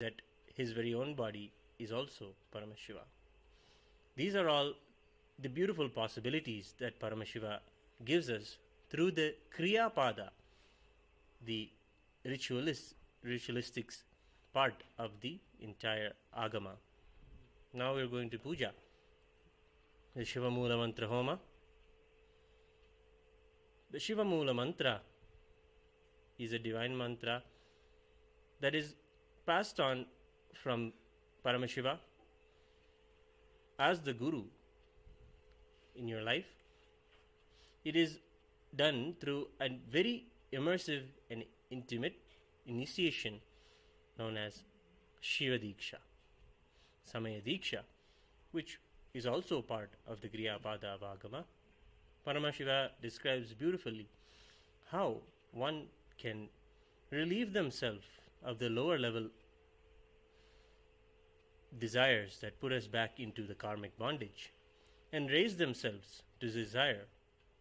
that his very own body is also Paramashiva. These are all the beautiful possibilities that Paramashiva gives us through the Kriya Pada, the ritualistic part of the entire Agama. Now we are going to puja. The Shiva Mula Mantra Homa. The Shiva Mula Mantra is a divine mantra that is passed on from Paramashiva as the Guru in your life. It is done through a very immersive and intimate initiation known as Shiva Diksha, Samaya Diksha, which is also part of the Kriya Pada of Agama. Paramashiva describes beautifully how one can relieve themselves of the lower level desires that put us back into the karmic bondage and raise themselves to desire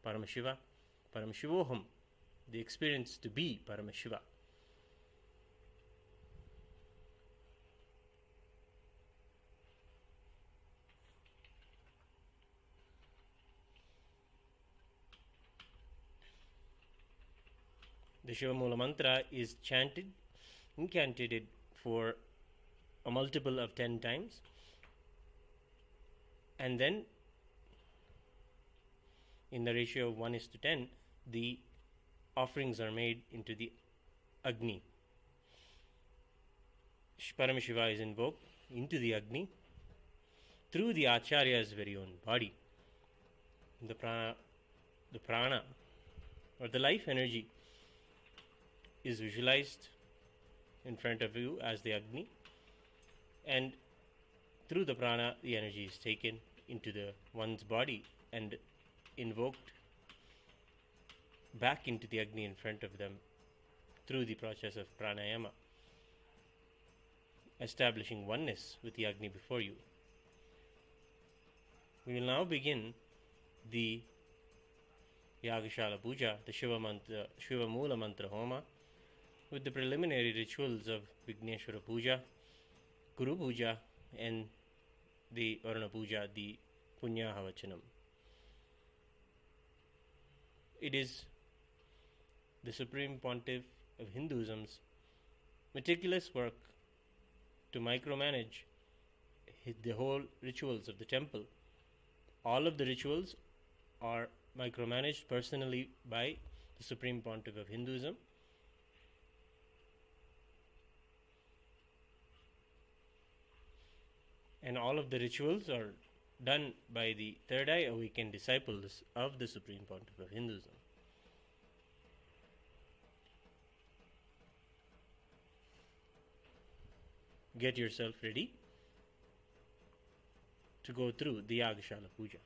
Paramashiva, Paramashivoham, the experience to be Paramashiva. The Shiva Mula Mantra is incantated for a multiple of 10 times, and then in the ratio of 1:10, the offerings are made into the Agni. Paramashiva is invoked into the Agni through the Acharya's very own body. The prana or the life energy is visualized in front of you as the Agni, and through the prana the energy is taken into one's body and invoked back into the Agni in front of them through the process of pranayama, establishing oneness with the Agni before you. We will now begin the Yagashala Puja, the Shiva Mula Mantra Homa, with the preliminary rituals of Vigneshwara Puja, Guru Puja, and the Varuna Puja, the Punyahavachanam. It is the Supreme Pontiff of Hinduism's meticulous work to micromanage the whole rituals of the temple. All of the rituals are micromanaged personally by the Supreme Pontiff of Hinduism. And all of the rituals are done by the third eye awakened disciples of the Supreme Pontiff of Hinduism. Get yourself ready to go through the Yagashala Puja.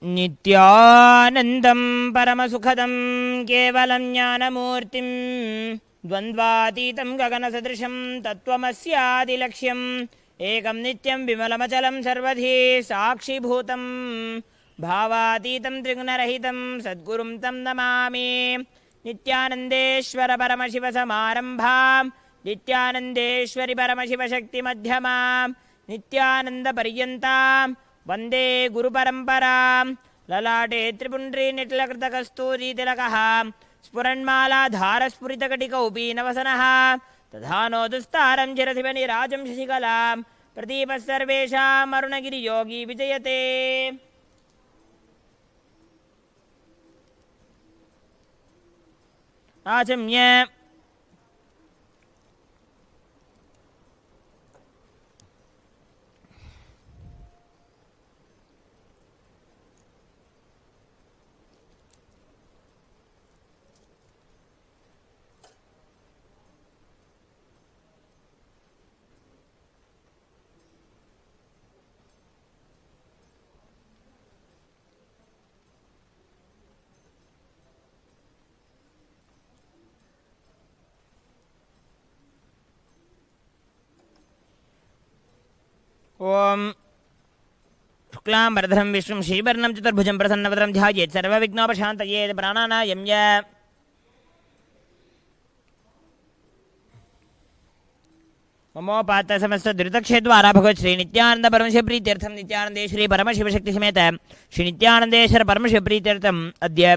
नित्यानन्दं परमसुखदं केवलं ज्ञानमूर्तिं द्वन्द्वातीतं गगनसदृशं तत्त्वमस्यादिलक्ष्यम् एकं नित्यं विमलमचलं सर्वधी साक्षिभूतं भावातीतं त्रिगुणरहितं सद्गुरुं तं नमामि नित्यानन्देश्वर परमशिवसमारम्भां नित्यानन्देश्वरि परमशिवशक्तिमध्यमां नित्यानन्दपर्यन्तां वन्दे गुरुपरम्परां ललाटे त्रिपुण्ड्री निटिलकृतकस्तूरीतिलकः स्फुरन्मालाधारस्फुरितकटिकौपीनवसनः तथा no दुस्तारं चिरधिपनिराजं शशिकलां प्रदीपः सर्वेषाम् अरुणगिरियोगी विजयते आचम्य ओम शुक्लांबरधरं विष्णुं श्रीवर्णं चतुर्भुजं प्रसन्नवदनं ध्यायेत् सर्वविघ्नोपशान्तये प्राणानायम्य ममोपात समस्त दुरितक्षेद्वारा भगवत् श्री नित्यानंद परमशिव प्रीत्यर्थं नित्यानंदे श्री परमशिव शक्ति समेत श्री नित्यानंदेश्वर परमशिव प्रीत्यर्थम् अद्य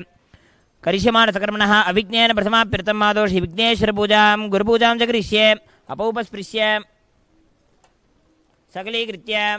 करिष्यमाण सकर्मणः अविघ्नेन प्रथमाप्यर्थम् आदौ श्री विघ्नेश्वर पूजां गुरुपूजां च करिष्ये अपौपस्पृश्य सकलीकृत्य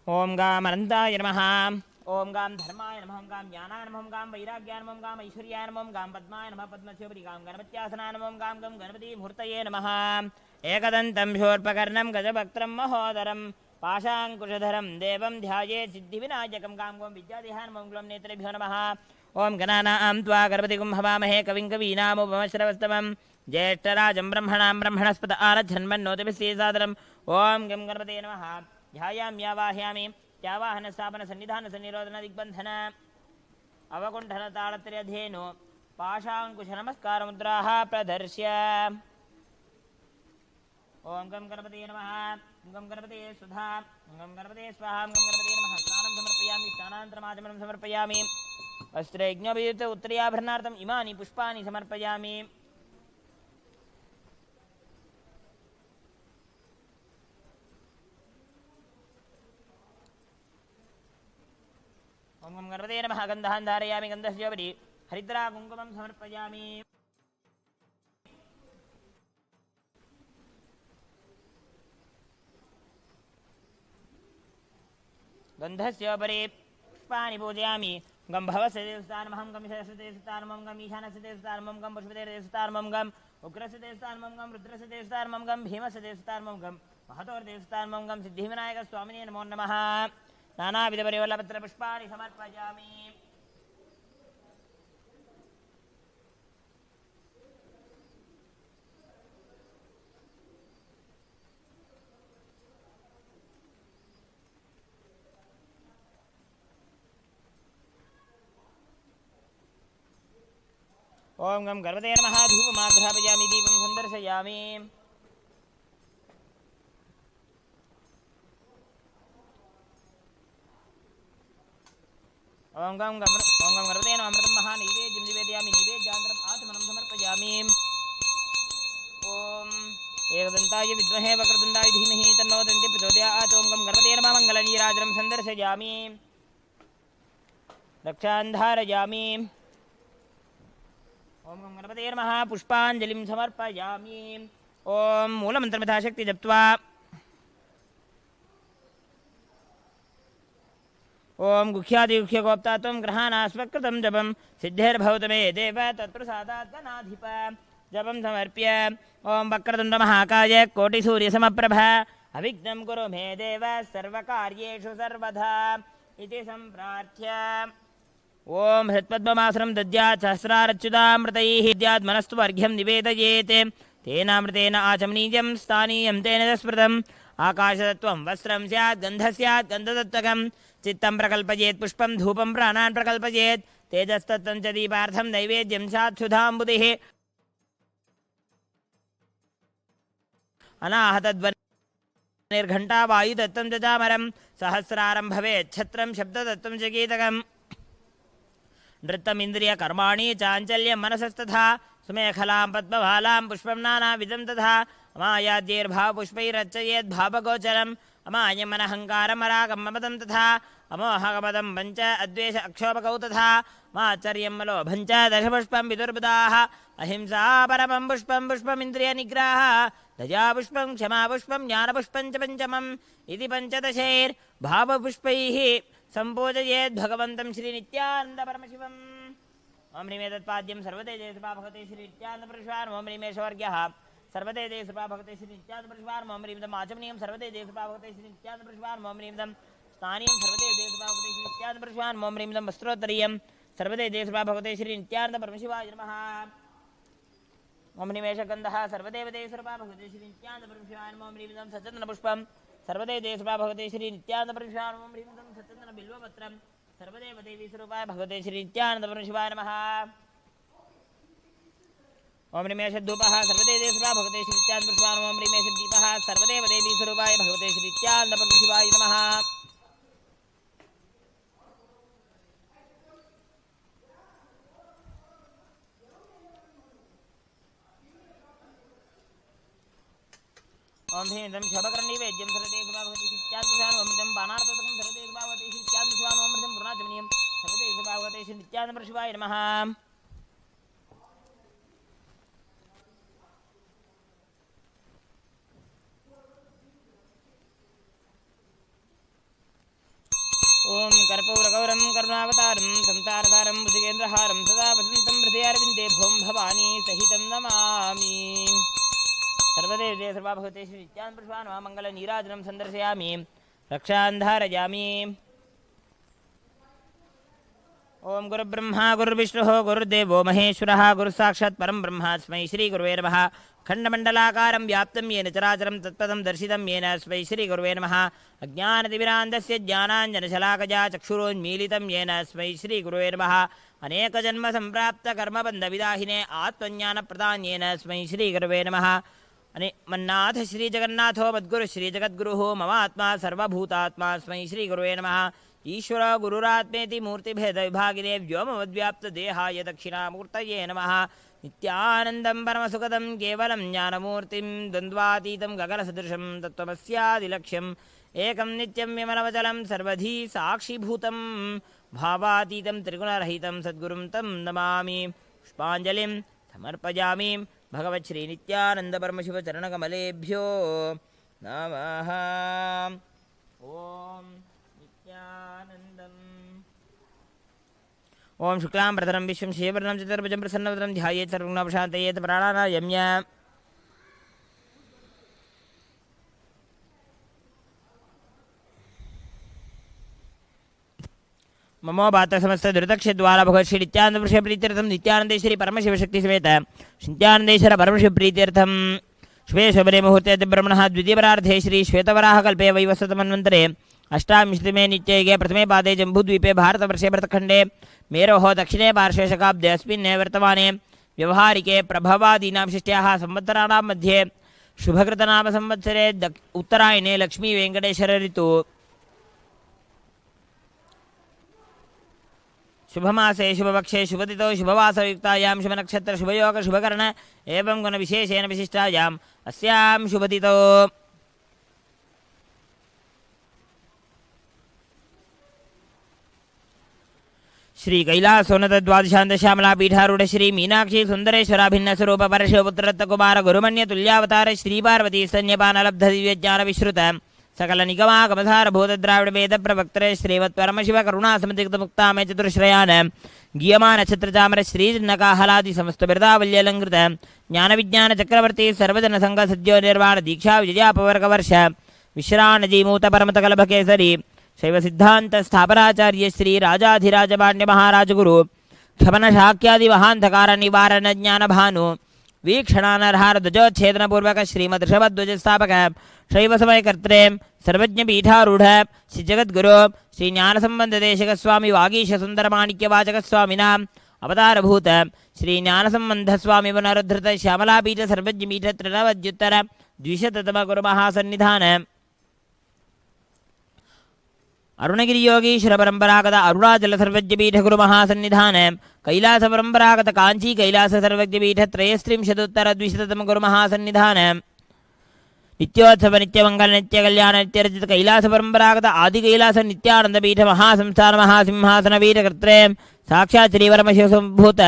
ओम गाम अनंताय नमः ओम गाम धर्माय नमः ओम गाम ज्ञानाय नमः ओम गाम वैराग्याय नमः ओम गाम ऐश्वर्याय नमः ओम गाम पद्माय नमः पद्मस्योपरि गाम गणपत्यासनाय नमः ओम गाम गम गणपति मूर्तये नमः एकदन्तं शूर्पकर्णं गजवक्त्रं महोदरं पाशाङ्कुशधरं देवं ध्यायेत् सिद्धिविनायकं गाम गम विद्यादेहाय नमः ओम ग्लौं नेत्रेभ्यो नमः ओम गणानां त्वा गणपतिगुं हवामहे कविं कवीनामुपमश्रवस्तमं ज्येष्ठराजं ब्रह्मणां ब्रह्मणस्पत आरच्छन्मन्नोतिभिस्तेसादरम् ओम गं गणपते नमः ध्यायाम्यावाह्यामि त्यावाहन स्थापन सन्निधान सन्निरोधन दिग्बंधन अवकुंठन ताड़त्रयधेनु पाशांकुश नमस्कार मुद्राः प्रदर्श्य ओम गं गणपते नमः गं गणपते सुधा गं गणपते स्वाहा गं गणपते नमः स्नानं समर्पयामि स्नानानन्तरमाचमनं समर्पयामि वस्त्रयज्ञोपयुक्त उत्तरीयाभरणार्थम् इमानि पुष्पाणि समर्पयामि ओम गं गणपते नमः गन्धान् धारयामि गन्धस्योपरि हरिद्रा कुङ्कुमं समर्पयामि गन्धस्योपरि पुष्पाणि पूजयामि गं भवस्य देवस्थानमहं गं विशेषस्य देवस्थानमं गं ईशानस्य देवस्थानमं गं पशुपतेः देवस्थानमं गं उग्रस्य देवस्थानमं गं रुद्रस्य देवस्थानमं गं भीमस्य देवस्थानमं गं महतोर्देवस्थानमं गं सिद्धिविनायकस्वामिने नमो नमः नानाविधपरिवल्लपत्रपुष्पाणि समर्पयामि ओम गं गणपते नमः धूपमाघ्रापयामि दीपं सन्दर्शयामि ओम गं गणपते नमः अमृतं महानैवेद्यं निवेदयामि नैवेद्यान्तरम् आत्मनं समर्पयामि ओम एकदन्ताय विद्महे वक्रतुण्डाय धीमहि तन्नो दन्ति प्रचोदयात् ओम गं गणपते नमः मङ्गलनीराजनं सन्दर्शयामि रक्षान् धारयामि ओम गं गणपते नमः पुष्पाञ्जलिं समर्पयामि ओम मूलमन्त्रं यथाशक्ति जप्त्वा ओम गुह्यादिगुह्यगोप्ता त्वं ग्रहाणास्वकृतं जपं सिद्धिर्भवतु मे देव तत्प्रसादात् गणाधिप जपं समर्प्य ओम वक्रतुण्डमहाकाय कोटिसूर्यसमप्रभ अविघ्नं कुरु मे देव सर्वकार्येषु सर्वदा इति सम्प्रार्थ्य ओम हृत्पद्ममासनं दद्यात् सहस्रारच्युतामृतैः दद्यात् अर्घ्यं निवेदयेत् तेनामृतेन आचमनीयं स्थानीयं तेन स्मृतम् आकाशतत्त्वं वस्त्रं स्यात् गन्धः स्यात् गन्धतत्त्वकं चित्तं प्रकल्पयेत् पुष्पं धूपं प्राणान् प्रकल्पयेत् तेजस्तत्त्वं च दीपार्थं नैवेद्यं स्यात् सुधाम्बुधिः अनाहतध्वनिर्घण्टा वायुतत्त्वं च चामरं सहस्रारं भवेत् छत्रं शब्दतत्त्वं च गीतकम् नृत्तमिन्द्रियकर्माणि चाञ्चल्यं मनसस्तथा सुमेखलां पद्मभालां पुष्पं नानाविधं तथा अमायाद्यैर्भावपुष्पैरर्चयेत् भावगोचरम् अमायमनहङ्कारमरागं ममदं तथा अमोहगमदं पञ्च अद्वेष अक्षोभकौ तथा माचर्यं मलोभं च दशपुष्पं विदुर्बुधाः अहिंसा परमं पुष्पं पुष्पमिन्द्रियनिग्रहः दया पुष्पं क्षमा पुष्पं ज्ञानपुष्पं च पञ्चमम् इति पञ्चदशैर्भावपुष्पैः सम्पूजयेत् भगवन्तं श्रीनित्यानन्द परमशिवम् ओम ह्रीमेतत्पाद्यं सर्वतेजस्वा भगवते श्रीनित्यानन्द परमेश्वर ओम ह्रीमेश्वर्यः सर्वदे देव कृपा भगवते श्री नित्यानंद परिवार मम ह्रीमदम आचमनीयम सर्वदे देव कृपा भगवते श्री नित्यानंद परिवार मम ह्रीमदम स्थानीयम सर्वदे देव कृपा भगवते श्री नित्यानंद परिवार मम ह्रीमदम वस्त्रोत्तरीयम सर्वदे देव कृपा भगवते श्री नित्यानंद परमशिवाय नमः मम निमेषगन्धः सर्वदेव देव कृपा भगवते श्री नित्यानंद परमशिवाय मम ह्रीमदम सचन्दन पुष्पम सर्वदे देव कृपा भगवते श्री नित्यानंद परमशिवाय मम ह्रीमदम सचन्दन बिल्वपत्रम सर्वदेव देवी स्वरूपाय भगवते श्री नित्यानंद परमशिवाय नमः ओम निमेषधूपः सर्वदे देव कृपा भगवते श्री नित्यानंद परमशिवाय ओम निमेषदीपः सर्वदेव देवी स्वरूपाय भगवते श्री नित्यानंद परमशिवाय नमः ओम ह्रीं शोभकर्णीवेद्यं सर्वदे कृपा भगवते श्री नित्यानंद परमशिवाय ओम ह्रीं बाणार्थकं सर्वदे कृपा भगवते श्री नित्यानंद परमशिवाय ओम ह्रीं पूर्णाचमनीयं सर्वदे कृपा भगवते श्री नित्यानंद परमशिवाय नमः ओम कर्पूरगौरं करुणावतारं संसारसारं भुजगेन्द्रहारं सदा वसन्तं हृदयारविन्दे भों भवानी सहितं नमामि सर्वदेव देव सर्वा भगवते श्री नित्यानंद परमशिवाय नमः मङ्गलनीराजनं सन्दर्शयामि रक्षां धारयामि ओम गुरुब्रह्मा गुरुविष्णुः गुरुर्देवो महेश्वरः गुरुसाक्षात् परं ब्रह्म तस्मै श्रीगुरुवे नमः खण्डमण्डलाकारं व्याप्तं येन चराचरं तत्पदं दर्शितं येन तस्मै श्रीगुरुवे नमः अज्ञानतिमिरान्धस्य ज्ञानाञ्जनशलाकया चक्षुरोन्मीलितं येन तस्मै श्रीगुरुवे नमः अनेकजन्मसम्प्राप्तकर्मबन्धविदाहिने आत्मज्ञानप्रदान्येन तस्मै श्रीगुरुवे नमः मन्नाथ श्रीजगन्नाथो मद्गुरु श्रीजगद्गुरुः मम आत्मा सर्वभूतात्मा तस्मै श्रीगुरुवे नमः ईश्वर गुरुरात्मेति मूर्तिभेदविभागिने व्योमवद्व्याप्तदेहाय दक्षिणामूर्तये नमः नित्यानन्दं परमसुखदं केवलं ज्ञानमूर्तिं द्वन्द्वातीतं गगनसदृशं तत्त्वमस्यादिलक्ष्यम् एकं नित्यं विमलवचलं सर्वधी साक्षिभूतं भावातीतं त्रिगुणरहितं सद्गुरुं तं नमामि पुष्पाञ्जलिं समर्पयामि भगवच्छ्री नित्यानन्द परमशिवचरणकमलेभ्यो नमः ओम ओम शुक्लां प्रधरं विश्वं शिववर्णं चतुर्भुजं प्रसन्नवदनं ध्यायेत् सर्वगुणोपशान्तयेत् प्राणानायम्य ममो बात समस्त दुर्दक्षद्वारा भगवत श्री नित्यानंद पुरुष प्रीत्यर्थम नित्यानंदेश्वरी परमशिव शक्ति समेत नित्यानंदेश्वर परमशिव प्रीत्यर्थम शुभे शोभने मुहूर्ते ब्रह्मणः द्वितीयपरार्धे श्री श्वेतवराह कल्पे वैवस्वतमन्वन्तरे अष्टाविंशतिमे नित्ययुगे प्रथमे पादे जम्बूद्वीपे भारतवर्षे भरतखण्डे मेरोः दक्षिणे पार्श्वे शकाब्दे अस्मिन् वर्तमाने व्यवहारिके प्रभवादीनां षष्ट्याः संवत्सराणां मध्ये शुभकृतनाम संवत्सरे उत्तरायणे लक्ष्मी वेङ्कटेश्वर ऋतु शुभमासे शुभपक्षे शुभतिथौ शुभवासयुक्तायां शुभनक्षत्र शुभयोग शुभकर्ण एवं गुणविशेषेण विशिष्टायाम् अस्यां शुभतिथौ श्री कैलासोन्नत द्वादशान्त श्यामला पीठारूढ़ श्री मीनाक्षी सुंदरेश्वरा भिन्न स्वरूप परशिवपुत्रत्त कुमार गुरुमन्य तुल्यावतार श्री पार्वती स्तन्यपान लब्ध दिव्य ज्ञान विश्रुत सकल निगमागमधार भूत द्राविड़ वेद प्रवक्तरे श्रीमत् परमशिव करुणा समुद्रिक्त मुक्तामय चतुर्श्रयान गीयमान नक्षत्र चामर श्री नकाहलादि समस्त बिरदावल्यलंकृत ज्ञान विज्ञान चक्रवर्ती सर्वजन संघ सद्यो निर्वाण दीक्षा विजयापवर्ग वर्ष विश्राणजीमूत परमत कलभ केसरी शैव सिद्धांत स्थापनाचार्य श्री राजाधिराज पाण्ड्य महाराज गुरु क्षमन शाक्यादि महांधकार निवारण ज्ञान भानु वीक्षणानरहार ध्वजोच्छेदन पूर्वक श्रीमद ऋषभध्वज स्थापक शैव समय कर्त्रे सर्वज्ञ पीठारूढ़ श्री जगद्गुरु श्री ज्ञान संबंध देशिक स्वामी वागीश सुंदर माणिक्य वाचक स्वामिना अवतारभूत श्री ज्ञान संबंध स्वामी पुनरुद्धृत श्यामलापीठ सर्वज्ञ पीठ त्रिनवद्युत्तर द्विशततम गुरु महासन्निधान अरुणगिरी योगीश्वर परंपरागत अरुणाचल सर्वज्ञपीठ गुरु महासन्निधान कैलास परंपरागत कांची कैलास सर्वज्ञपीठ त्रयस्त्रिंशदुत्तर द्विशततम गुरु महासन्निधान नित्योत्सव नित्यमंगल नित्य कल्याण नित्यरचित कैलास परंपरागत आदि कैलास नित्यानंद पीठ महासंस्थान महासिंहासन पीठ कर्त्रे साक्षात् श्री परमशिव संभूत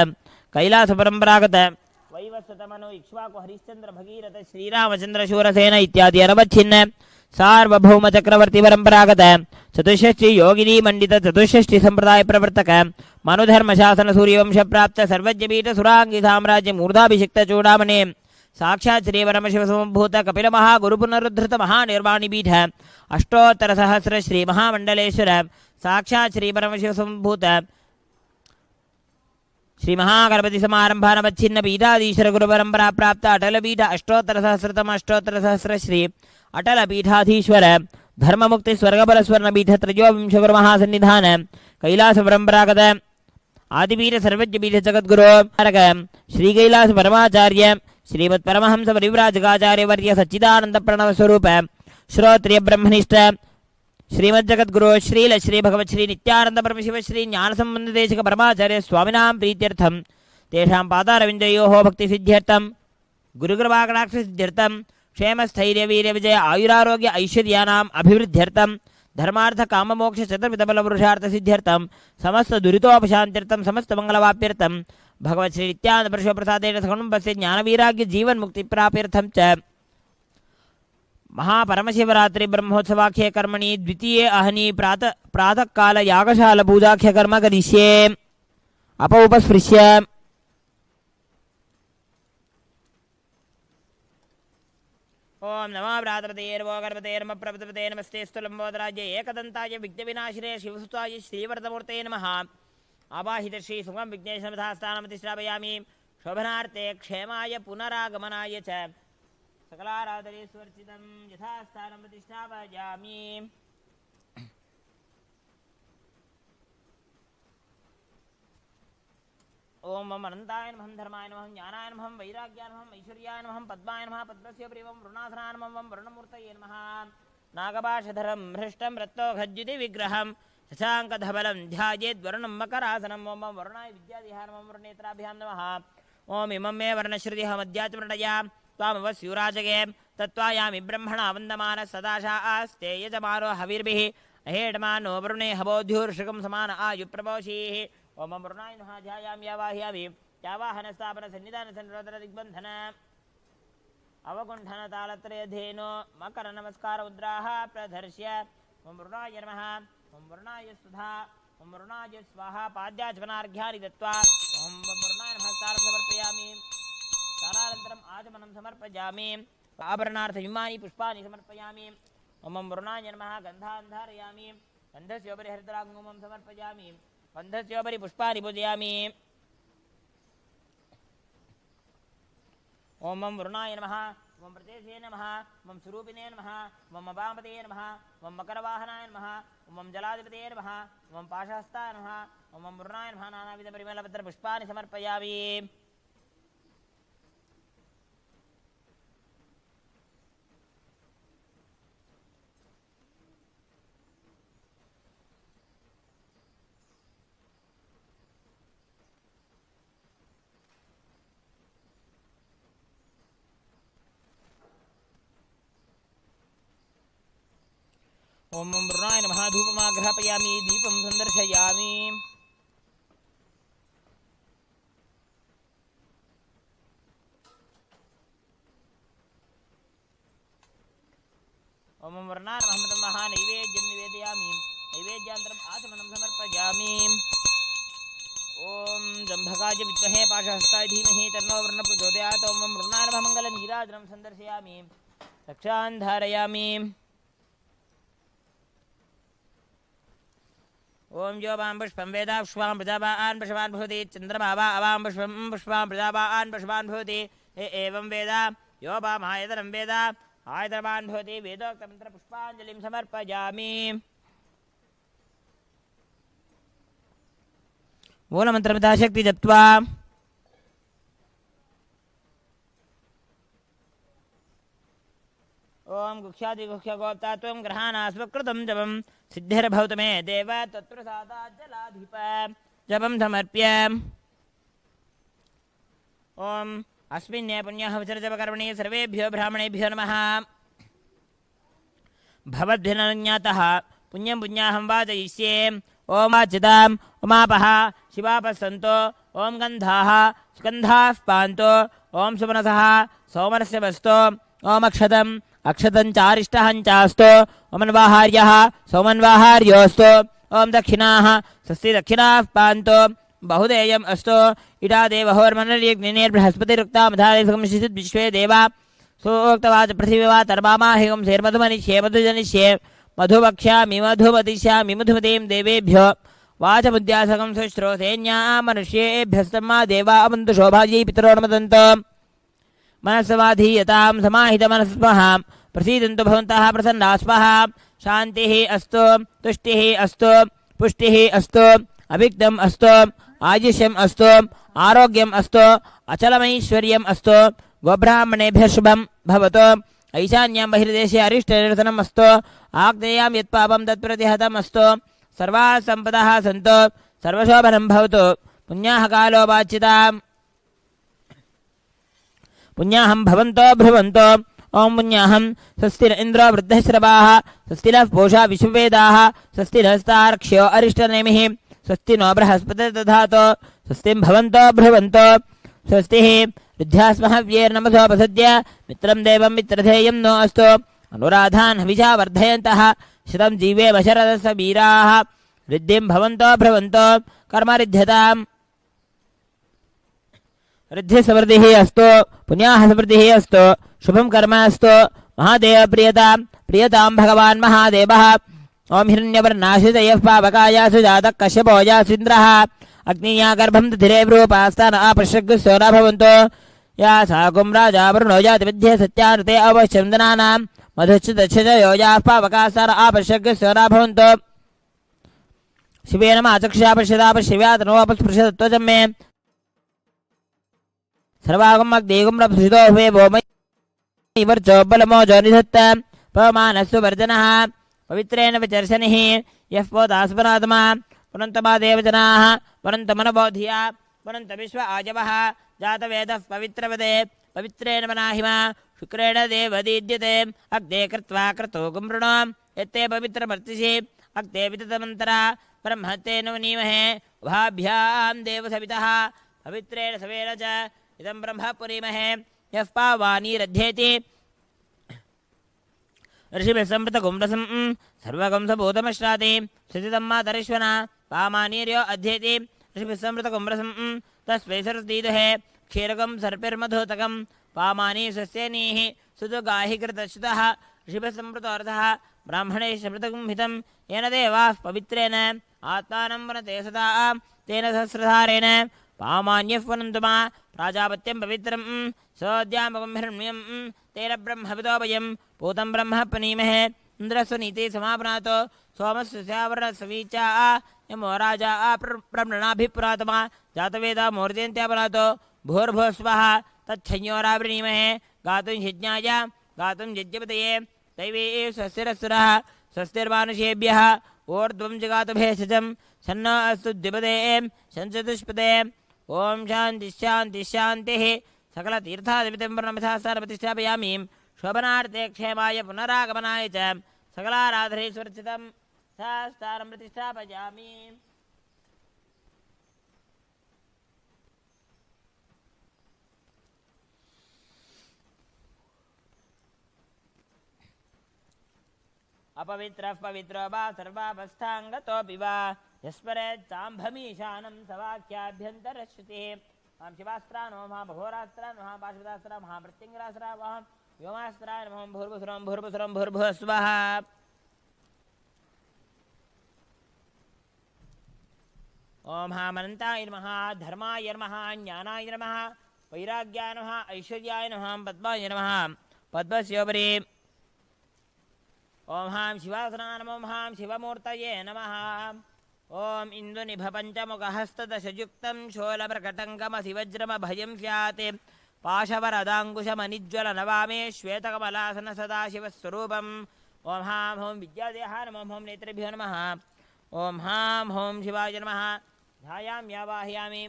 कैलास परंपरागत वैवस्वतमनु इक्ष्वाकु हरिश्चंद्र भगीरथ श्रीरामचंद्र शूरसेन इत्यादि अनवच्छिन्न सार्वभौम चक्रवर्ती परंपरागत चतुष्षष्टि योगिनी मंडित चतुष्षष्टि संप्रदाय प्रवर्तक मनुधर्म शासन सूर्यवंश प्राप्त सर्वज्ञपीठ सुरांगी साम्राज्य मूर्धाभिषिक्त चूड़ामणे साक्षात् श्री परमशिवसमभूत कपिल महागुरुपुनरुद्धृत महानिर्वाणिपीठ अष्टोत्तरसहस्र श्री महामंडलेश्वर साक्षात् श्री परमशिवसमभूत श्री महागणपति समारंभानवच्छिन्न पीठाधीश्वर गुरु परंपरा प्राप्त अटल पीठ अष्टोत्तरसहस्रतम अष्टोत्तरसहस्र श्री अटल पीठाधीश्वर धर्ममुक्ति स्वर्गबल स्वर्ण पीठ त्रयोविंश गुरु महासन्निधान कैलास परंपरागत आदिपीठ सर्वज्ञ पीठ जगद्गुरु श्री कैलास परमाचार्य श्रीमत् परमहंस परिव्राजकाचार्य वर्य सच्चिदानंद प्रणव स्वरूप श्रोत्रिय ब्रह्मनिष्ठ श्रीमज्जगद्गुरु श्रील श्री भगवत श्री नित्यानंद परमशिव श्री ज्ञान संबंध देशिक परमाचार्य स्वामिनां प्रीत्यर्थम तेषां पादारविन्दयोः भक्ति सिद्ध्यर्थम गुरुकृपाकटाक्ष सिद्ध्यर्थम क्षेम स्थैर्य वीर विजय आयुरारोग्य ऐश्वर्यानाम् अभिवृद्ध्यर्थम धर्मार्थ काम मोक्ष चतुर्विध बल पुरुषार्थ सिद्ध्यर्थम समस्त दुरितोपशान्त्यर्थम समस्त मंगलवाप्यर्थम भगवत श्री नित्यानंद परमशिव प्रसादेन सकुटुम्बस्य ज्ञान वैराग्य जीवन मुक्ति प्राप्त्यर्थम च महापरमशिवरात्रि ब्रह्मोत्सवाख्य कर्मणि द्वितीये अहनि प्रातः काल यागशाल पूजाख्य कर्म करिष्ये उपस्पृश्य ओम नमो भ्रातृपते नमो गणपते नमः प्रभृतपते नमस्तेस्तु लंबोदराय एकदंताय विघ्नविनाशिने शिवसुताय श्रीवरदमूर्ते नमः आवाहित श्री सुगम विघ्नेश स्थानमतिष्ठापयामि शोभनार्थे क्षेमाय पुनरागमनाय च सकलाराधनेश्वर्चितं यथास्थानं प्रतिष्ठापयामि ओम मम अनंताय नमः धर्माय नमः ज्ञानाय नमः वैराग्याय नमः ऐश्वर्याय नमः पद्माय नमः पद्मस्य प्रियं वरुणासनाय नमः वरुणमूर्तये नमः नागपाशधरं हृष्टं रत्तोघज्युति विग्रहं शशाङ्कधवलं ध्यायेद्वरुणं मकरासनं ओम वरुणाय विद्यादिहाय नमः वरुणेत्राभ्यां नमः ओम इमं मे वर्णश्रुतिः मध्याचमृटया त्वामवस्युराजगे तत्त्वायामि ब्रह्मणा वन्दमानः सदाशा आस्ते यजमानो हविर्भिः अहेडमानो वरुणे हवोद्युर्षिकं समान आयुप्रपोषीः ओम वरुणाय नमः ध्यायामि यावाह्यामि यावाहनस्थापन सन्निधान संरोधन दिग्बन्धन अवकुण्ठन तालत्रयधेनो मकर नमस्कार मुद्राः प्रदर्श्य ओम वरुणाय नमः ओम वरुणाय सुधा ओम वरुणाय स्वाहा पाद्याचमनार्घ्यानि दत्त्वा ओम वरुणाय नमः तारं समर्पयामि तारानन्तरम् आचमनं समर्पयामि आभरणार्थयुमानि पुष्पाणि समर्पयामि ओम वरुणाय नमः गन्धान् धारयामि गन्धस्योपरि हरिद्राकुङ्कुमं समर्पयामि गन्धस्योपरि पुष्पाणि पूजयामि ओम वरुणाय नमः ओम प्रदेशे नमः ओम स्वरूपिणे नमः ओम वामपते नमः ओम मकरवाहनाय नमः ओम जलाधिपते नमः ओम पाशहस्ताय नमः ओम वरुणाय नमः नानाविधपरिमलपत्रपुष्पाणि समर्पयामि ओम वरुणाय नमः धूपमाग्रहपयामि दीपं संदर्शयामि ओम वरुणाय नमः नैवेद्यं निवेदयामि नैवेद्यान्तरम् आचमनं समर्पयामि ओम जम्भकाय विद्महे पाशहस्ताय धीमहि तन्नो वरुणः प्रचोदयात् ओम वरुणाय नमः मङ्गलनीराजनं संदर्शयामि रक्षान् धारयामि ओम जो वां पुष्पं वेद पुष्पां प्रजावान् पुष्पान् भवति चन्द्रमा वा अवां पुष्पं पुष्पां प्रजावान् पुष्पान् भवति एवं वेद यो वामायतनं वेद आयतनवान् भवति वेदोक्तमन्त्रपुष्पाञ्जलिं समर्पयामि मूलमन्त्रमिताशक्ति जप्त्वा ओम गुख्यादिगुख्यगोप्ता त्वं ग्रहाणास्वकृतं जपं सिद्धिर्भवतु मे देव तत्प्रसादाज्जलाधिप जपं समर्प्य ओम अस्मिन् पुण्यः विसर्जपकर्मणि सर्वेभ्यो ब्राह्मणेभ्यो नमः भवद्भिर्ज्ञातः पुण्यं पुण्याहं वाचयिष्ये ओम चिदाम् उमापः शिवापः सन्तो ओम गन्धाः स्कन्धाः पान्तो ओम सुमनसः सोमनस्य वस्तो ओम अक्षतम् अक्षतञ्चारिष्टहञ्चास्तो ओमन्वाहार्यः सोमन्वाहार्योऽस्तो ओम दक्षिणाः स्वस्ति दक्षिणाः पान्तो बहुदेयम् अस्तु इडा देवहोर्मनर्यग्निर्बृहस्पतिरुक्ता मधादेशकंशिषित् विश्वे देवा सूक्तवाच पृथिवीवा तर्मामाहिगं शेर्मधुमनिष्ये मधुजनिष्ये मधुवक्ष्यामि मधुमतिष्यामि मधुमतीं देवेभ्यो वाचमुद्यासकं सुश्रोतेन्या मनुष्येभ्यस्तमा देवा अवन्तु शोभायै पितरो नमदन्त मनस्समाधीयतां समाहितमनस्मः प्रसीदन्तु भवन्तः प्रसन्नाः स्मः शान्तिः अस्तु तुष्टिः अस्तु पुष्टिः अस्तु अभिक्तम् अस्तु आयुष्यम् अस्तु आरोग्यम् अस्तु अचलमैश्वर्यम् अस्तु गोब्राह्मणेभ्यः शुभं भवतु ऐशान्यां बहिर्देशे अरिष्टनिरसनम् अस्तु आग्नेयां यत्पापं तत्प्रतिहतम् अस्तु सर्वाः सम्पदः सन्तु सर्वशोभनं भवतु पुण्याः कालो वाच्यताम् पुण्याहं भवन्तो भ्रुवन्तो ओं पुण्याहं स्वस्ति न इन्द्रो वृद्धश्रवाः स्वस्ति नः पूषा विश्ववेदाः स्वस्ति नस्तार्क्ष्यो अरिष्टनेमिः स्वस्ति नो बृहस्पतिर्दधातु स्वस्तिं भवन्तो भ्रुवन्तो स्वस्तिः विद्यास्महव्येर्नमसोपसद्य मित्रं देवं मित्रधेयं नो अस्तु अनुराधान् हविषा वर्धयन्तः शतं जीवेम शरदस्य वीराः रिद्धिं भवन्तो भ्रुवन्तो कर्मरिध्यताम् रिद्धिसमृद्धिः अस्तु पुण्याः समृद्धिः अस्तु शुभं कर्म अस्तु महादेव प्रियतां भगवान् महादेवः ओं हिरण्यवर्णाशुतयः पावकायासु जातः कश्यपोजासीन्द्रः अग्निया गर्भं दधिरे रूपास्तान आपश्यग्स्यो न भवन्तो या सा कुम्राजा वरुणो जातिमध्ये सत्यानृते अवश्यन्दनानां मधुश्च दक्ष योजाः पावकास्तान आपश्यग्स्यो न भवन्तो शिवेन माचक्षुषा पश्यदापश्यव्यातनोपस्पृशतत्वचं मे सर्वागम अग्निगुं रप्सितो हुवे वोमयि वर्चो बलमोजो निधत्त पवमानस्सु वर्जनः पवित्रेण विचर्षनिः यः पोतास्परात्मा पुनन्तमा देवजनाः पुनन्तमनबोधिया पुनन्त विश्व आजवः जातवेदः पवित्रवदे पवित्रेण मनाहिमा शुक्रेण देवदीद्यते अग्ने कृत्वा क्रतो गुमृणो यत्ते पवित्रमर्तिषि अग्ने विततमन्तरा ब्रह्मत्ते नुनीमहे उभाभ्यां देवसवितः पवित्रेण सवेन च इदं ब्रह्म पुरीमहे यः पावानीरध्येति ऋषिभिः संवृतकुम्भसं सर्वगं सबूतमश्राति स्थितं मातरिश्वना पामानीर्यो अध्येति ऋषिभिः संवृतकुम्भसं तस्मै सरस्तीदुहे क्षीरकं सर्पिर्मधुतकं पामानी सस्यनीः सुदुगाहि कृतश्रुतः ऋषिभिः संवृतोऽर्थः ब्राह्मणैः समृतकं हितं येन देवाः पवित्रेण आत्मानं वनते सदा तेन सहस्रधारेण पामान्यः वनन्तु मा प्राजापत्यं पवित्रं सोऽद्यामकं हिरण्यं तेन ब्रह्मविदोभयं पूतं ब्रह्म पनीमहे इन्द्रस्य नीतिः समापनातो सोमस्य स्यावरणसवीचा यमो राजा प्रमृणाभिपुरातमा जातवेदा मूर्जयन्त्यापनातो भूर्भुवस्वः तच्छंयोरावृणीमहे गातुं यज्ञाय गातुं यज्ञपतये दैवे स्वस्तिरस्सुरः स्वस्तिर्मानुषेभ्यः ऊर्ध्वं जगातु भेषजं सन्नो अस्तु द्विपदे शंचतुष्पदे ओं शान्तिः शान्तिः शान्तिः सकलतीर्थादिपितं वर्णमिथास्थानप्रतिष्ठापयामि शोभनार्थे क्षेमाय पुनरागमनाय च सकलाराधने सुरक्षितं स्थानं प्रतिष्ठापयामि अपवित्रः पवित्रो वा सर्वावस्थाङ्गतोऽपि वा यस्मरेत् साम्भमीशानं सवाक्याभ्यन्तरश्रुतिः मां शिवास्त्रा नमो महाभघोरास्त्रा नमः पाशुपदास्त्रा महामृत्युङ्गरास्त्रा वहं व्योमास्त्राय नमः भूर्भुसुरं भूर्भुसुरं भूर्भुवः स्वः ओं महामनन्ताय नमः धर्माय नमः ज्ञानाय नमः वैराग्याय नमः ऐश्वर्याय नमः पद्माय नमः पद्मस्योपरि ओं हां शिवासना नमो हां शिवमूर्तये नमः ओं इन्दुनिभपञ्चमुखहस्तदशयुक्तं शोलप्रकटङ्कमसिवज्रमभयं स्यात् पाशवरदाङ्कुशमनिज्वलनवामे श्वेतकमलासन सदाशिवस्वरूपम् ओं हां हों विद्यादेहा नमो हों नेत्रेभ्यो नमः ओं हां हों शिवाय नमः ध्यायाम्यावाहयामि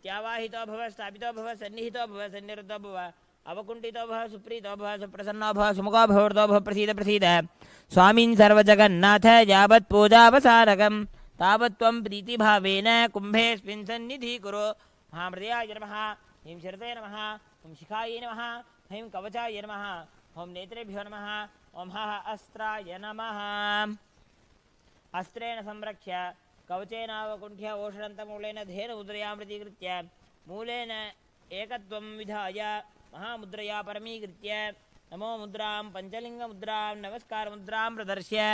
त्यावाहितो भव स्थापितो भव सन्निहितो भव सन्निरुद्धो भव अवकुण्ठितो भव सुप्रीतो भव सुप्रसन्नो भव सुमुखो भवतो भव प्रसीद प्रसीद स्वामिन् सर्वजगन्नाथ यावत् पूजावसारकं तावत् त्वं प्रीतिभावेन कुम्भेऽस्मिन् सन्निधीकुरु महामृदयाय नमः ह्रीं शरते नमः ॐ शिखायै नमः ह्रीं कवचाय नमः ॐ नेत्रेभ्यो नमः ॐ हः अस्त्राय नमः अस्त्रेण संरक्ष्य कवचेनावकुण्ठ्य ओषणन्तमूलेन धेन मुद्रयामृतीकृत्य मूलेन एकत्वं विधाय महामुद्रया परमीकृत्य नमो मुद्रां पञ्चलिङ्गमुद्रां नमस्कारमुद्रां प्रदर्श्य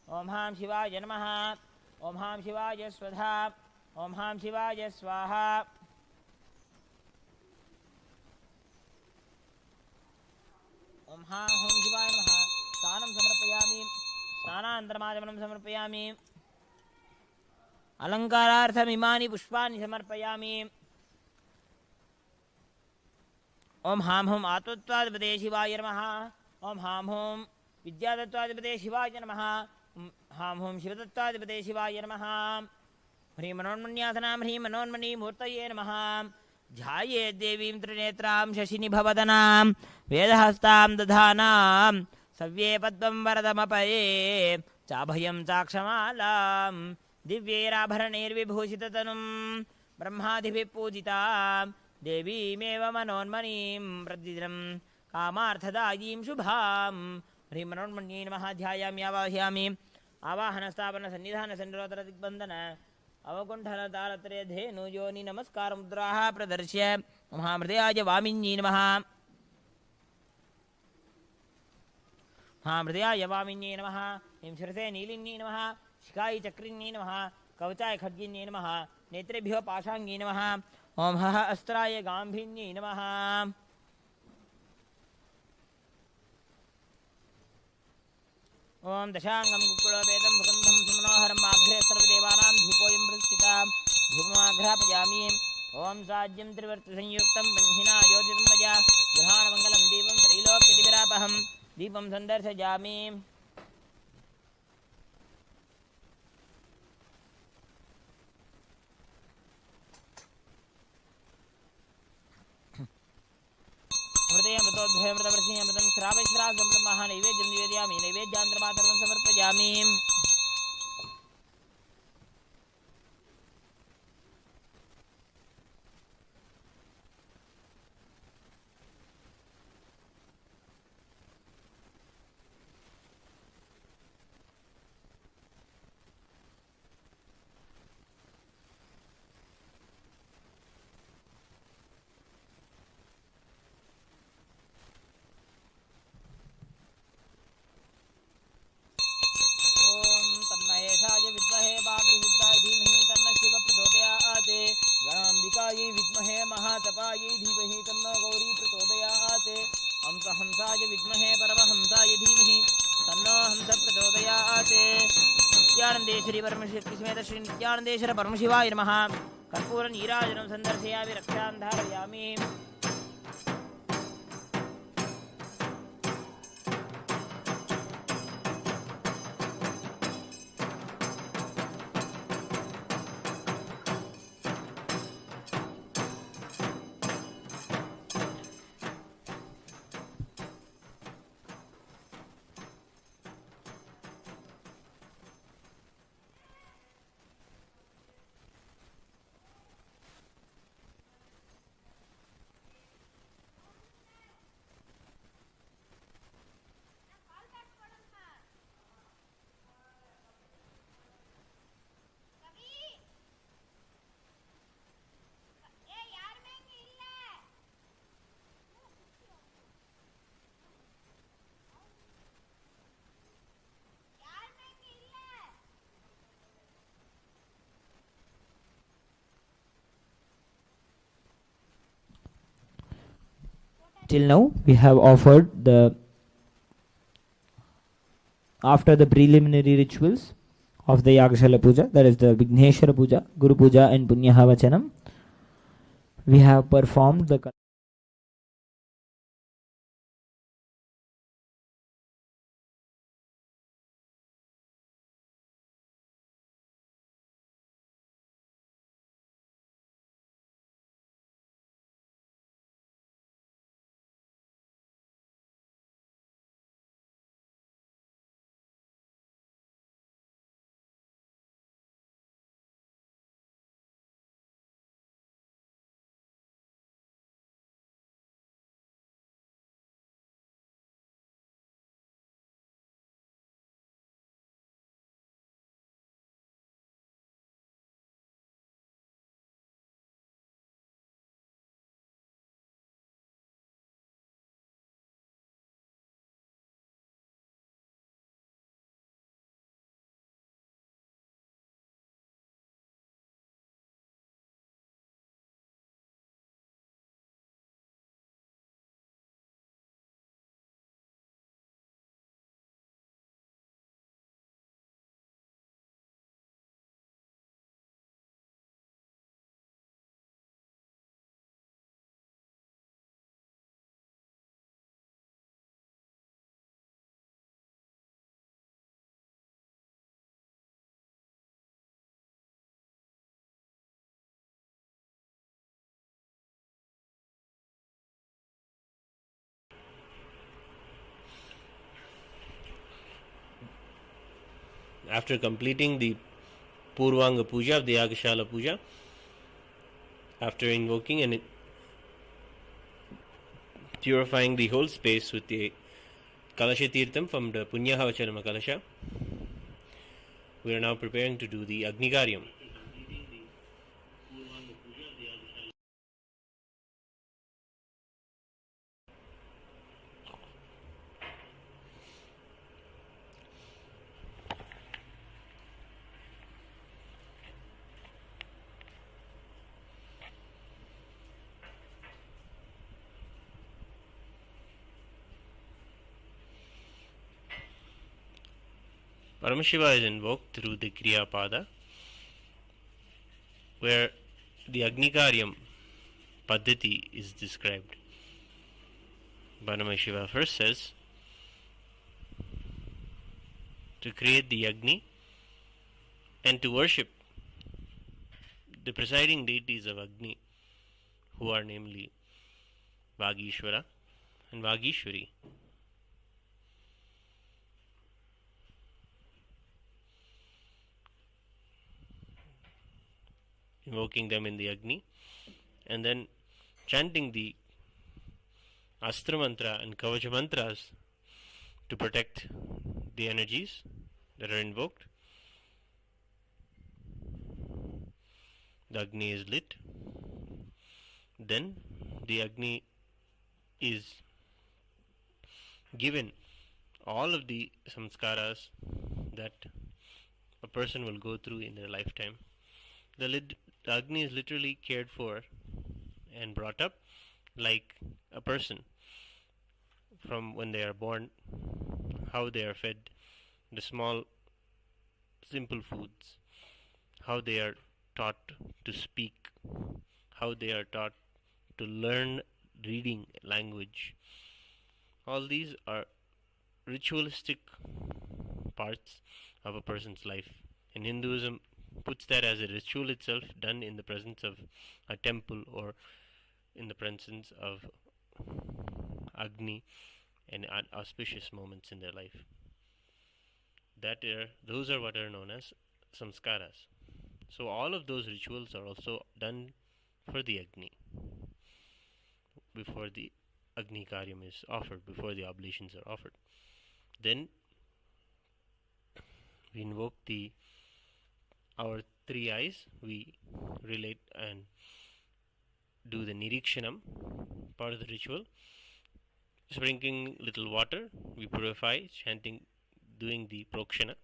ॐ हां शिवाय नमः ॐ हां शिवाय स्वधा ॐ हां शिवाय स्वाहा ॐ हां हूं शिवाय नमः स्नानं समर्पयामि स्नानान्तरमाचमनं समर्पयामि अलङ्कारार्थमिमानि पुष्पाणि समर्पयामि ॐ हां हूं आत्मत्वाधिपते शिवाय नमः ॐ हां हूं विद्यातत्त्वाधिपते शिवाय नमः हां हूं शिवतत्त्वाधिपते शिवाय नमः ह्रीमनोन्मन्यासनां ह्रीमनोन्मणिमूर्तये नमः ध्यायेद्देवीं त्रिनेत्रां शशिनिभवदनां वेदहस्तां दधानां सव्ये पद्मं वरदमपये चाभयं चाक्षमालां दिव्यैराभरणैर्विभूषिततनुं ब्रह्मादिभिः पूजितां देवीमेव मनोन्मणिं प्रतिदिनं कामार्थदायीं शुभां ह्रीमनोन्मण्यै नमः ध्यायामि आवाहयामि आवाहनस्थापनसन्निधानसन्निरोधनदिग्बन्धन अवकुण्ठनतालत्रयधेनु योनि नमस्कारमुद्राः प्रदर्श्य महामृदयाय वामिन्यै नमः महामृदयाय वामिन्यै नमः हिंसृते नीलिन्यै नमः शिखायै चक्रिन्यै नमः कवचाय खड्गिन्यै नमः नेत्रेभ्यो पाशाङ्ग्यै नमः ॐ हः अस्त्राय गाम्भिन्यै नमः ॐ दशाङ्गं कुक्कुलोपेतं सुगन्धं सुमनोहरम् आघ्रे सर्वदेवानां धूपोऽयं प्रतिष्ठिता धूपमाघ्रापयामि ॐ साज्यं त्रिवर्तिसंयुक्तं बह्निना योजितं मया गृहाणमङ्गलं दीपं त्रैलोक्यदिविरापहं दीपं सन्दर्शयामि मृतोद्भयमृतवर्षीयमृतं श्रावश्रावसम्ब्रह्मः नैवेद्यं निवेदयामि नैवेद्यान्तरमातरं समर्पयामि गणाम्बिकायै विद्महे महातपायै धीमहि तन्नो गौरी प्रचोदयात् हंसाय विद्महे परमहंसाय धीमहि तन्नो हंस प्रचोदयात् नित्यानन्देश्वरी परमशक्तिसमेत श्री नित्यानन्देश्वर परमशिवाय नमः कर्पूरनीराजनं सन्दर्शयामि रक्षां धारयामि Till now we have offered the after the preliminary rituals of the Yagashala Puja, that is the Vigneshwara Puja, Guru Puja and Punyaha Vachanam, we have performed the After completing the Purvanga Puja of the Yagashala Puja, after invoking and purifying the whole space with the Kalasha Tirtham from the Punyahavacharam Kalasha, we are now preparing to do the Agnigaryam. Paramashiva is invoked through the Kriya Pada, where the Agnigaryam Paddhati is described. Paramashiva first says, to create the Agni and to worship the presiding deities of Agni, who are namely Vagishvara and Vagishwari. Invoking them in the Agni, and then chanting the Astra Mantra and Kavacha Mantras to protect the energies that are invoked. The Agni is lit. Then the Agni is given all of the samskaras that a person will go through in their lifetime. The Agni is literally cared for and brought up like a person from when they are born, how they are fed the small simple foods, how they are taught to speak, how they are taught to learn reading language. All these are ritualistic parts of a person's life, and Hinduism puts that as a ritual itself, done in the presence of a temple or in the presence of Agni and auspicious moments in their life. Those are what are known as samskaras. So all of those rituals are also done for the Agni before the Agni Karyam is offered, before the oblations are offered. Then we invoke our three eyes. We relate and do the Nirikshanam part of the ritual. Sprinkling little water, we purify, chanting, doing the Prokshana.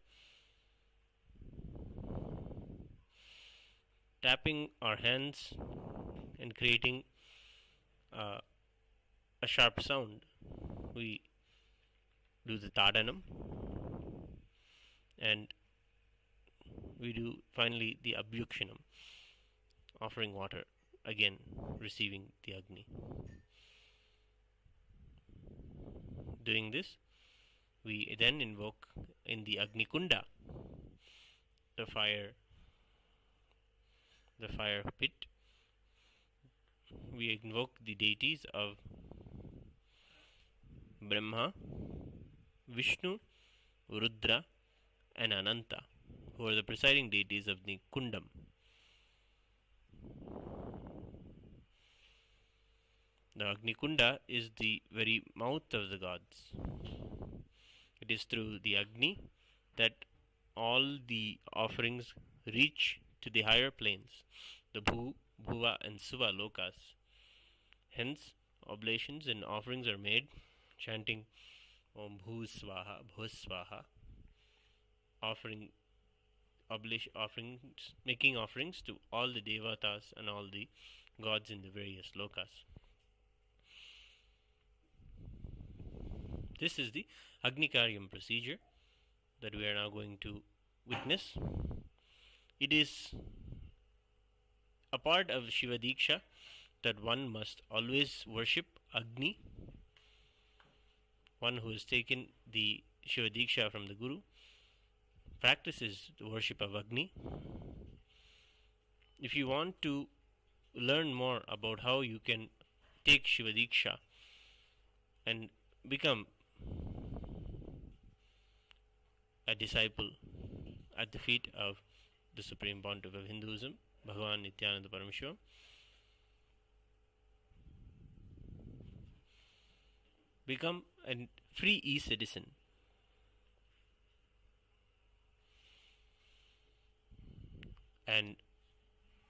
Tapping our hands and creating a sharp sound, we do the Tadanam, and we do finally the Abhyukshanam, offering water, again receiving the Agni. Doing this, we then invoke in the Agni Kunda, the fire pit. We invoke the deities of Brahma, Vishnu, Rudra and Ananta, who are the presiding deities of the Kundam. The Agni Kunda is the very mouth of the gods. It is through the Agni that all the offerings reach to the higher planes, the Bhuva and Suva lokas. Hence, oblations and offerings are made, chanting Om Bhu Swaha, Bhu Swaha, making offerings to all the devatas and all the gods in the various lokas. This is the Agni-Karyam procedure that we are now going to witness. It is a part of Shiva Diksha that one must always worship Agni. One who has taken the Shiva Diksha from the Guru practices the worship of Agni. If you want to learn more about how you can take Shiva Diksha and become a disciple at the feet of the Supreme Pontiff of Hinduism, Bhagavan Nithyananda Paramashivam. Become a free e-citizen. And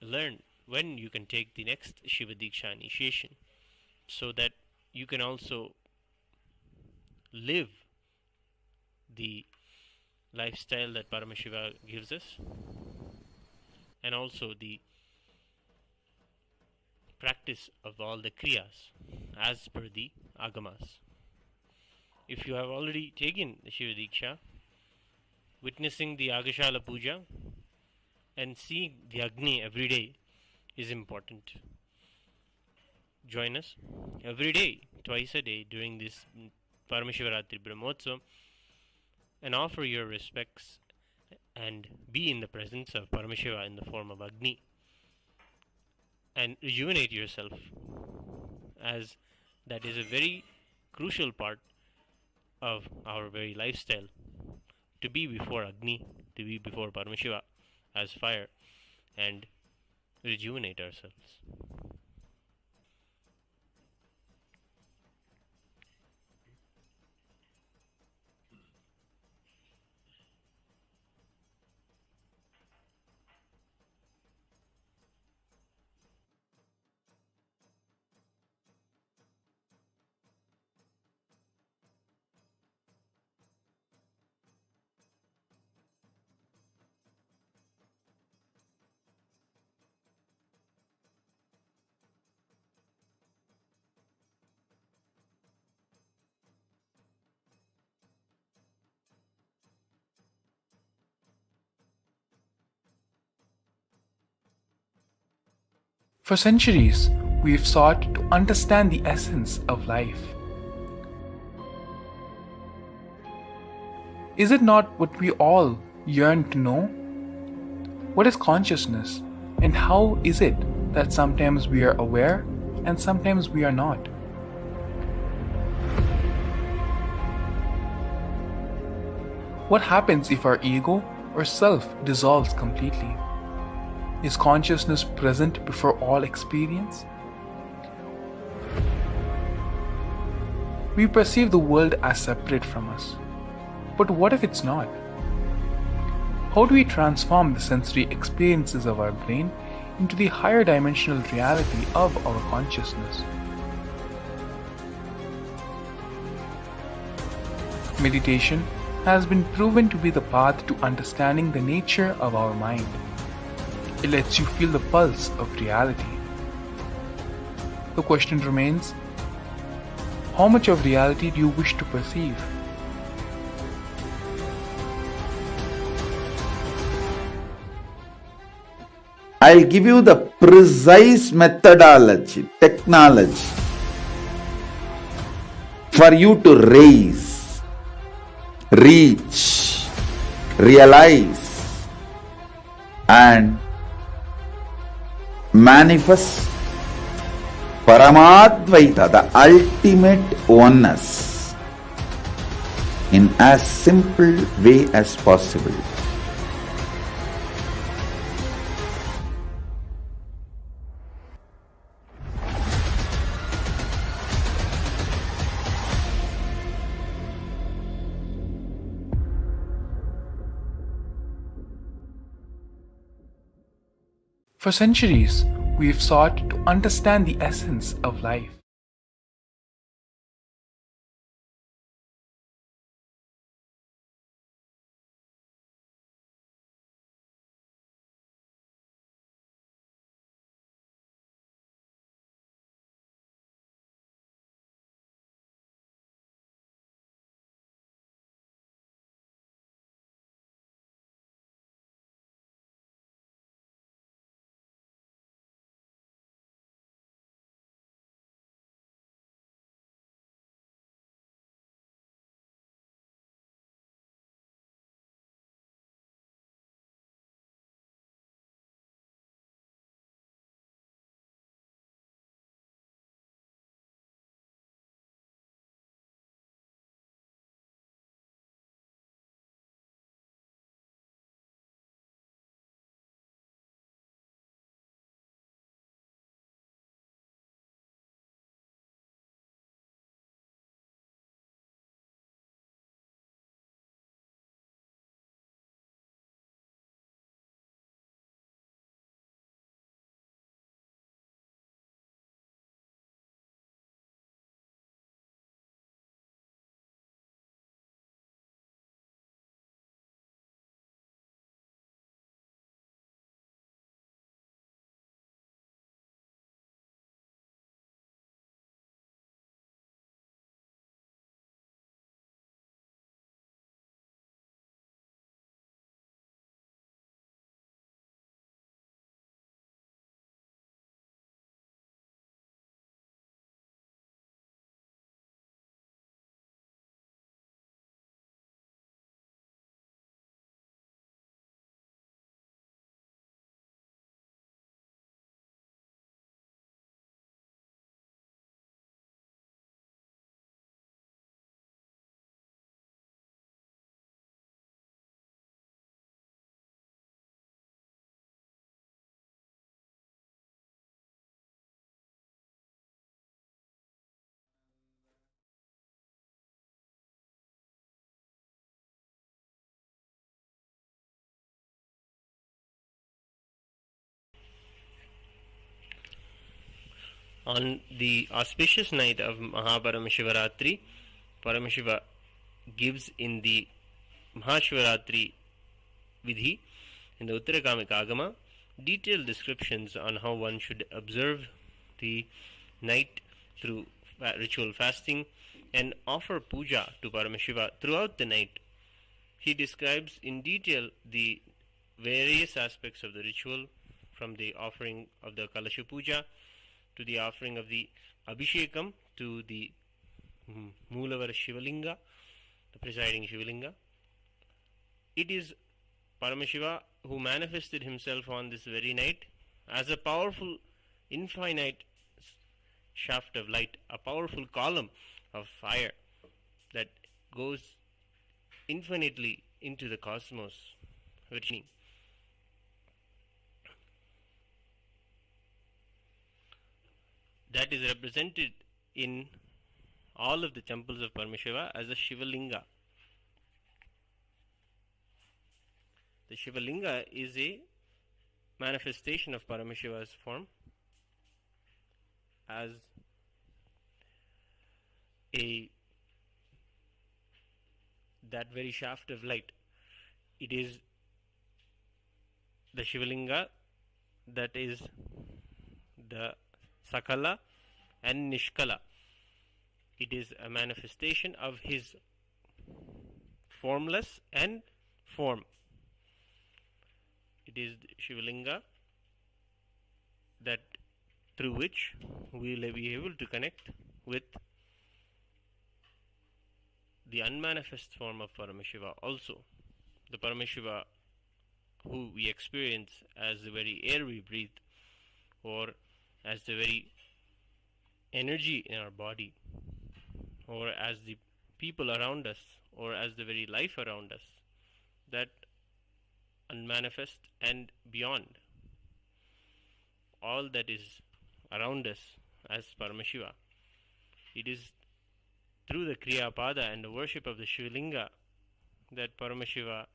learn when you can take the next Shiva Diksha initiation, so that you can also live the lifestyle that Paramashiva gives us, and also the practice of all the kriyas as per the agamas. If you have already taken the Shiva Diksha, witnessing the Agashala Puja and seeing the Agni every day is important. Join us every day, twice a day, during this Paramashivaratri Brahmotsavam, and offer your respects and be in the presence of Paramashiva in the form of Agni, and rejuvenate yourself, as that is a very crucial part of our very lifestyle, to be before Agni, to be before Paramashiva as fire, and rejuvenate ourselves. For centuries, we've sought to understand the essence of life. Is it not what we all yearn to know? What is consciousness, and how is it that sometimes we are aware and sometimes we are not? What happens if our ego or self dissolves completely? Is consciousness present before all experience? We perceive the world as separate from us. But what if it's not? How do we transform the sensory experiences of our brain into the higher dimensional reality of our consciousness? Meditation has been proven to be the path to understanding the nature of our mind. It lets you feel the pulse of reality. The question remains, how much of reality do you wish to perceive? I'll give you the precise methodology, technology for you to raise, reach, realize, and manifest Paramadvaita, the ultimate oneness, in as simple way as possible. For centuries, we've sought to understand the essence of life. On the auspicious night of MahaParamashivaratri, Paramashiva gives in the Mahashivaratri Vidhi, in the Uttarakamika Agama, detailed descriptions on how one should observe the night through ritual fasting and offer puja to Paramashiva throughout the night. He describes in detail the various aspects of the ritual, from the offering of the Kalasha Puja to the offering of the Abhishekam to the Moolavara Shivalinga, the presiding Shivalinga. It is Paramashiva who manifested himself on this very night as a powerful, infinite shaft of light, a powerful column of fire that goes infinitely into the cosmos, that is represented in all of the temples of Paramashiva as a Shivalinga. The Shivalinga is a manifestation of Paramashiva's form as that very shaft of light. It is the Shivalinga that is the Sakala and Nishkala. It is a manifestation of his formless and form. It is Shivalinga that through which we will be able to connect with the unmanifest form of Paramashiva also. The Paramashiva who we experience as the very air we breathe, or as the very energy in our body, or as the people around us, or as the very life around us, that unmanifest and beyond, all that is around us as Paramashiva. It is through the Kriya Pada and the worship of the Shivalinga that Paramashiva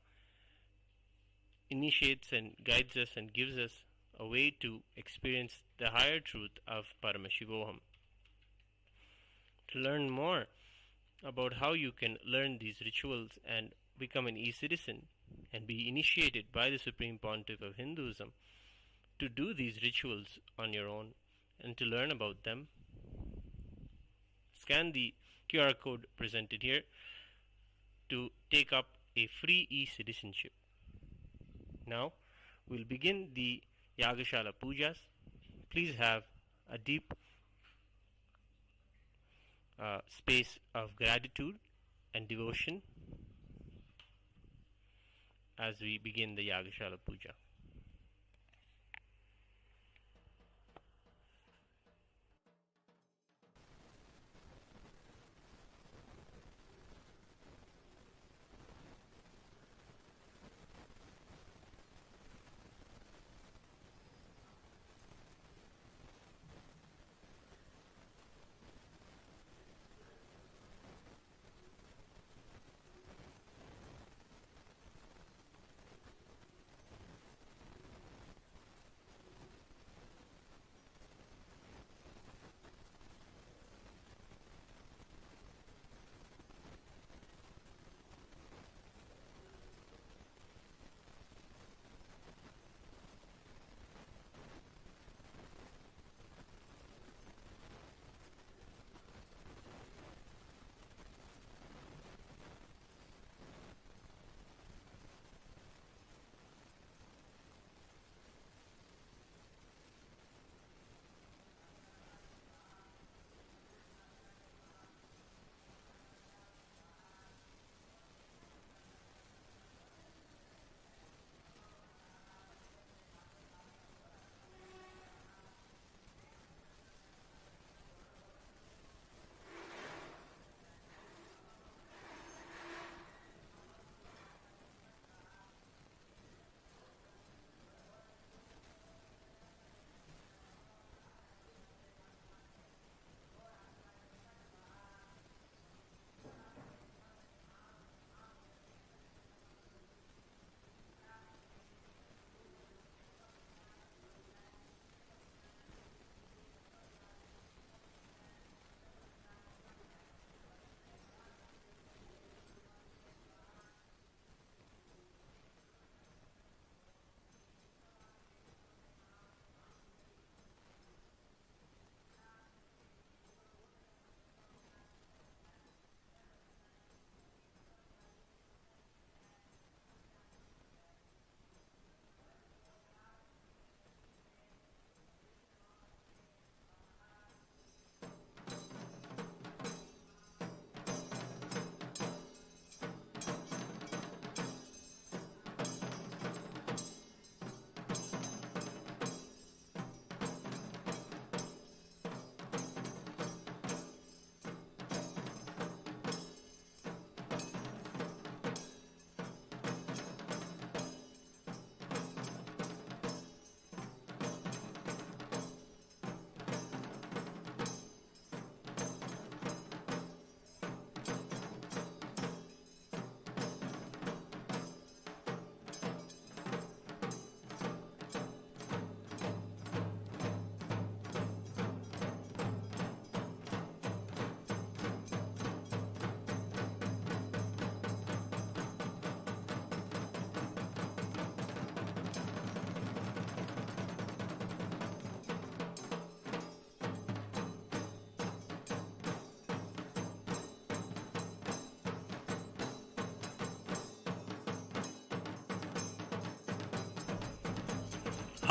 initiates and guides us and gives us a way to experience the higher truth of Paramashivoham. To learn more about how you can learn these rituals and become an e-citizen and be initiated by the Supreme Pontiff of Hinduism, to do these rituals on your own and to learn about them, scan the QR code presented here to take up a free e-citizenship. Now we'll begin the Yagashala Pujas. Please have a deep space of gratitude and devotion as we begin the Yagashala Puja.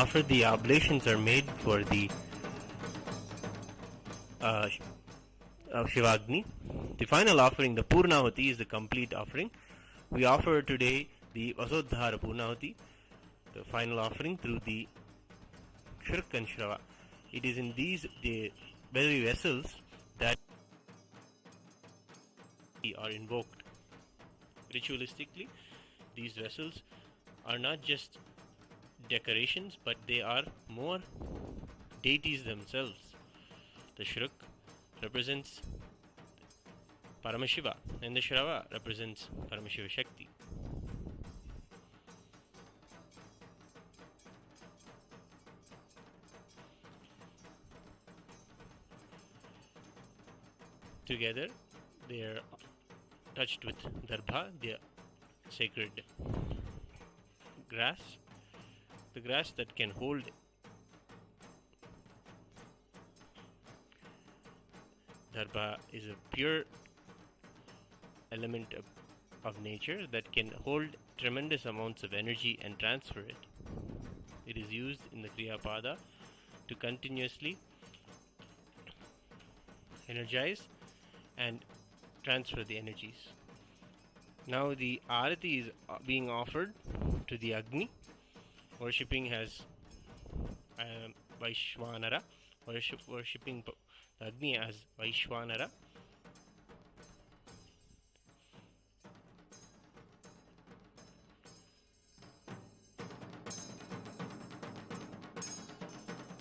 After the oblations are made for the Shivagni, the final offering, the Purnahuti, is the complete offering. We offer today the Vasodhara Purnahuti, the final offering through the Shirk and Shrava. It is in these the very vessels that are invoked. Ritualistically, these vessels are not just decorations, but they are more deities themselves. The Shirk represents Paramashiva and the Shrava represents Paramashiva Shakti. Together they are touched with Darbha, the sacred grass, the grass that can hold Darbha is a pure element of nature that can hold tremendous amounts of energy and transfer it. It is used in the Kriya Pada to continuously energize and transfer the energies. Now the Arati is being offered to the Agni, worshipping as Vaishwanara, worshipping the Agni as Vaishwanara.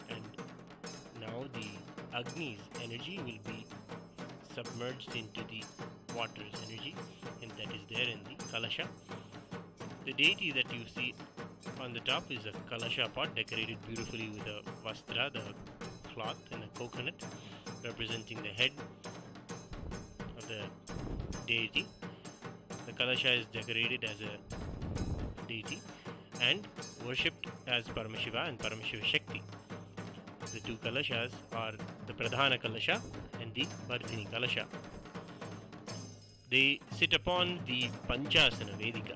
And now the Agni's energy will be submerged into the water's energy, and that is there in the Kalasha. The deity that you see on the top is a Kalasha pot decorated beautifully with a Vastra, the cloth, and a coconut representing the head of the deity. The Kalasha is decorated as a deity and worshipped as Paramashiva and Paramashiva Shakti. The two Kalashas are the Pradhana Kalasha and the Vardhini Kalasha. They sit upon the Panchasana Vedika.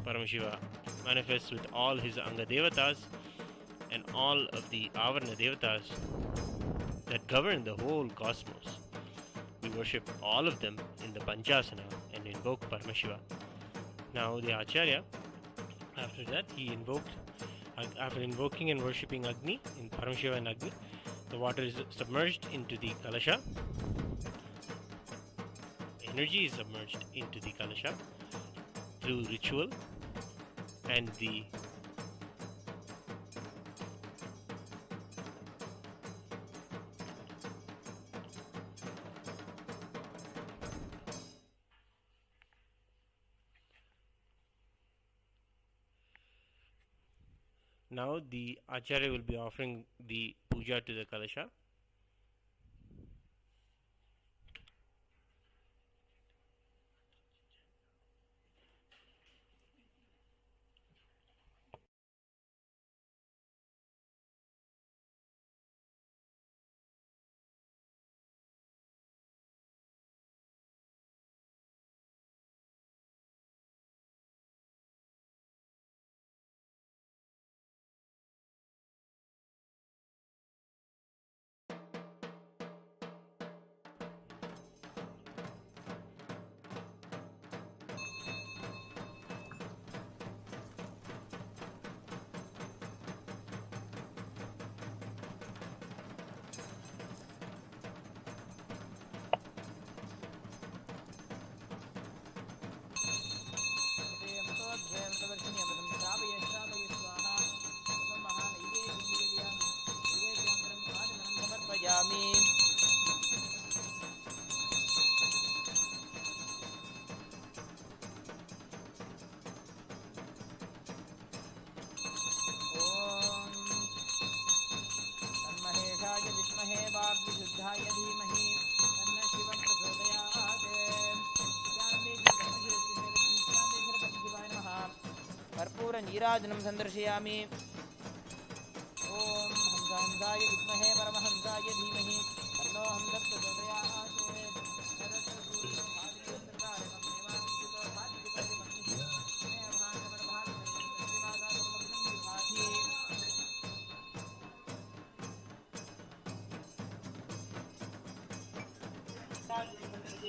Paramashiva manifests with all his Anga Devatas and all of the Avarana Devatas that govern the whole cosmos. We worship all of them in the Panchasana and invoke Paramashiva. Now the Acharya, after that, after invoking and worshipping Agni, in Paramashiva and Agni, the water is submerged into the Kalasha. Energy is submerged into the Kalasha through ritual and the now the Acharya will be offering the puja to the Kalasha. नीराजनं संदर्शयामि। ओम हंसाय विद्महे परमहंसाय धीमहि तन्नो हंसः प्रचोदयात्।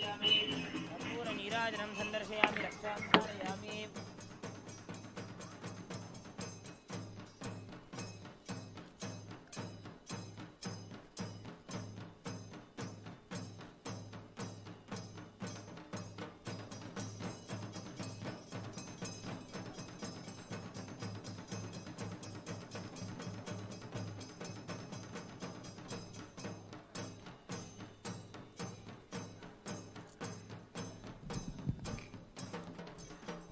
कर्पूरनीराजनं सन्दर्शयामि रक्षां धारयामि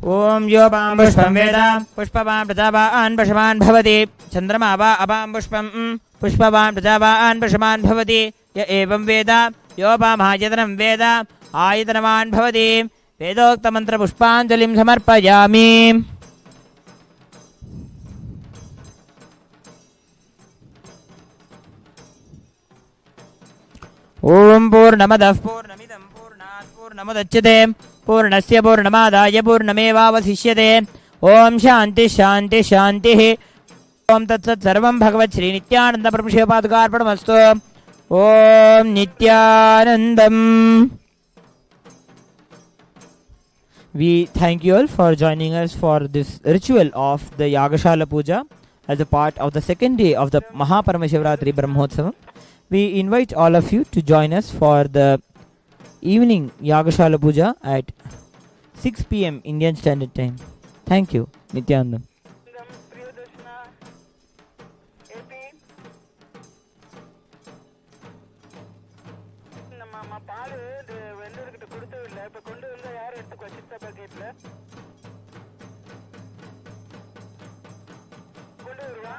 ॐ यो वां पुष्पं वेद पुष्पवान् प्रजावान् पशवान् भवति चन्द्रमा वा अपां पुष्पं पुष्पवान् प्रजावान् पशवान् भवति य एवं वेद यो वामायतनं वेद आयतनवान् भवति वेदोक्तमन्त्रपुष्पाञ्जलिं समर्पयामि ॐ पूर्णमदः पूर्णमिदं पूर्णात् पूर्णमुदच्यते पूर्णस्य पूर्णमादाय पूर्णमेवावशिष्यते ॐ शान्तिः शान्तिः शान्तिः ॐ तत्सत् सर्वं भगवत् श्री नित्यानन्द प्रभुशिवपादुकार्पणमस्तु ॐ नित्यानन्दम् We thank you all for joining us for this ritual of the Yagashala Puja as a part of the second day of the MahaParamashivaratri Brahmotsavam. We invite all of you to join us for the evening Yagashala Puja at 6 p.m. Indian Standard Time. Thank you, Nithyananda. கொண்டு வருவா